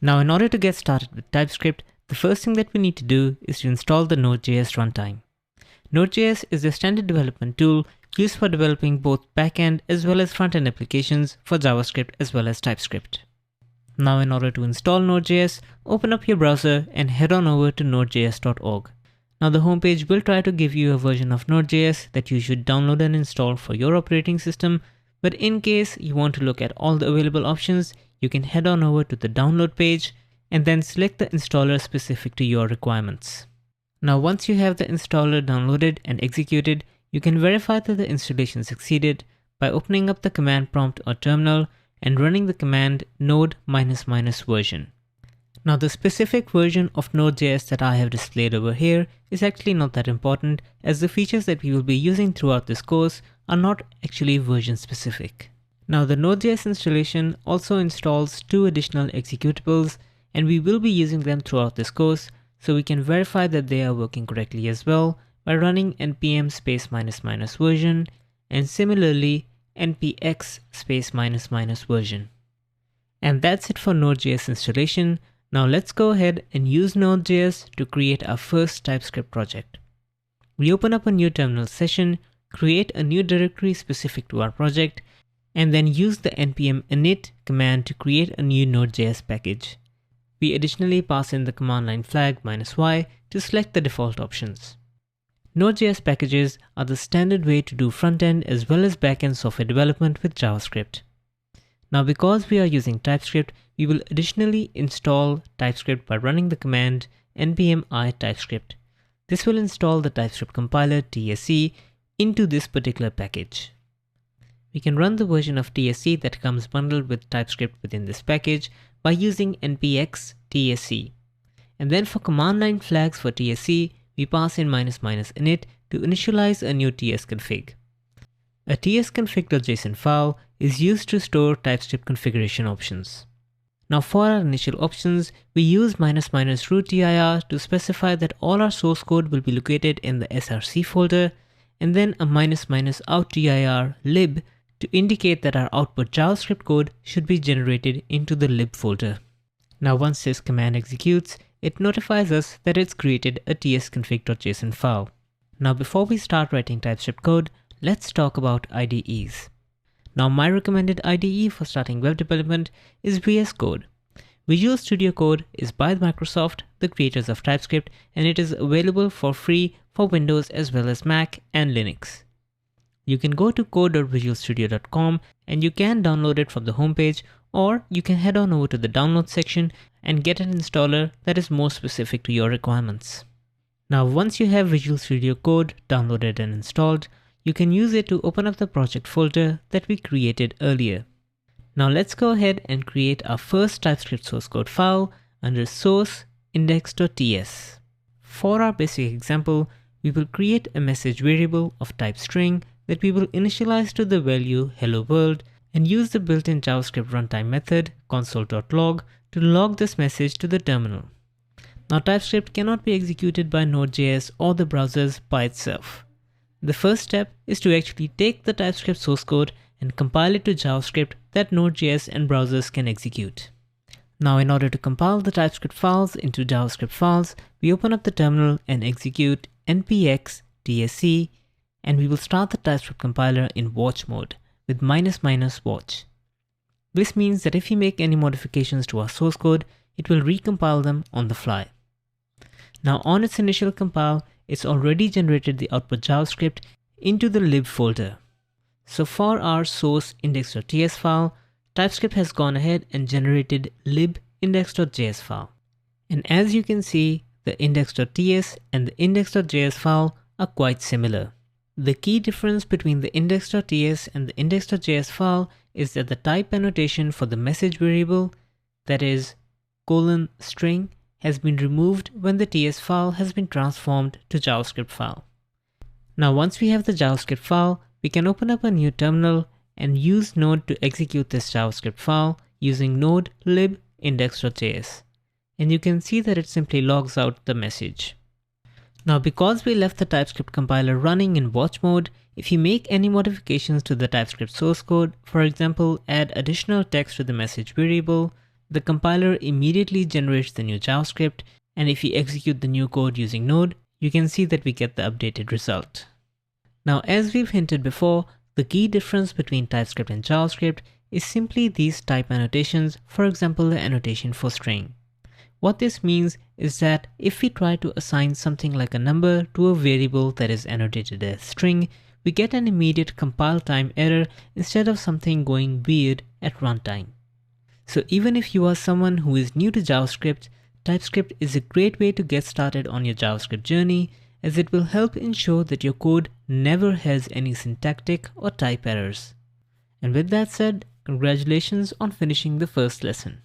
Now, in order to get started with TypeScript, the first thing that we need to do is to install the Node.js runtime. Node.js is a standard development tool used for developing both backend as well as front-end applications for JavaScript as well as TypeScript. Now, in order to install Node.js, open up your browser and head on over to nodejs.org. Now, the homepage will try to give you a version of Node.js that you should download and install for your operating system, but in case you want to look at all the available options, you can head on over to the download page and then select the installer specific to your requirements. Now, once you have the installer downloaded and executed, you can verify that the installation succeeded by opening up the command prompt or terminal and running the command node ---- version. Now, the specific version of Node.js that I have displayed over here is actually not that important, as the features that we will be using throughout this course are not actually version specific. Now, the Node.js installation also installs 2 additional executables, and we will be using them throughout this course, so we can verify that they are working correctly as well by running npm ---- version and similarly npx ---- version. And that's it for Node.js installation. Now let's go ahead and use Node.js to create our first TypeScript project. We open up a new terminal session, create a new directory specific to our project, and then use the npm init command to create a new Node.js package. We additionally pass in the command line flag -y to select the default options. Node.js packages are the standard way to do front-end as well as back-end software development with JavaScript. Now, because we are using TypeScript, we will additionally install TypeScript by running the command npm i TypeScript. This will install the TypeScript compiler TSC into this particular package. We can run the version of TSC that comes bundled with TypeScript within this package by using npx tsc. And then for command line flags for TSC, we pass in ---- to initialize a new tsconfig. A tsconfig.json file is used to store TypeScript configuration options. Now, for our initial options, we use ---- to specify that all our source code will be located in the src folder, and then a ---- lib to indicate that our output JavaScript code should be generated into the lib folder. Now, once this command executes, it notifies us that it's created a tsconfig.json file. Now, before we start writing TypeScript code, let's talk about IDEs. Now, my recommended IDE for starting web development is VS Code. Visual Studio Code is by Microsoft, the creators of TypeScript, and it is available for free for Windows as well as Mac and Linux. You can go to code.visualstudio.com and you can download it from the homepage, or you can head on over to the download section and get an installer that is more specific to your requirements. Now, once you have Visual Studio Code downloaded and installed, you can use it to open up the project folder that we created earlier. Now let's go ahead and create our first TypeScript source code file under source index.ts. For our basic example, we will create a message variable of type string that we will initialize to the value hello world and use the built-in JavaScript runtime method console.log to log this message to the terminal. Now, TypeScript cannot be executed by Node.js or the browsers by itself. The first step is to actually take the TypeScript source code and compile it to JavaScript that Node.js and browsers can execute. Now, in order to compile the TypeScript files into JavaScript files, we open up the terminal and execute npx tsc, and we will start the TypeScript compiler in watch mode with --watch. This means that if we make any modifications to our source code, it will recompile them on the fly. Now, on its initial compile, it's already generated the output JavaScript into the lib folder. So for our source index.ts file, TypeScript has gone ahead and generated lib index.js file. And as you can see, the index.ts and the index.js file are quite similar. The key difference between the index.ts and the index.js file is that the type annotation for the message variable, that is :string, has been removed when the TS file has been transformed to JavaScript file. Now, once we have the JavaScript file, we can open up a new terminal and use Node to execute this JavaScript file using node lib index.js. And you can see that it simply logs out the message. Now, because we left the TypeScript compiler running in watch mode, if you make any modifications to the TypeScript source code, for example, add additional text to the message variable, the compiler immediately generates the new JavaScript, and if we execute the new code using Node, you can see that we get the updated result. Now, as we've hinted before, the key difference between TypeScript and JavaScript is simply these type annotations, for example, the annotation for string. What this means is that if we try to assign something like a number to a variable that is annotated as string, we get an immediate compile time error instead of something going weird at runtime. So even if you are someone who is new to JavaScript, TypeScript is a great way to get started on your JavaScript journey, as it will help ensure that your code never has any syntactic or type errors. And with that said, congratulations on finishing the first lesson.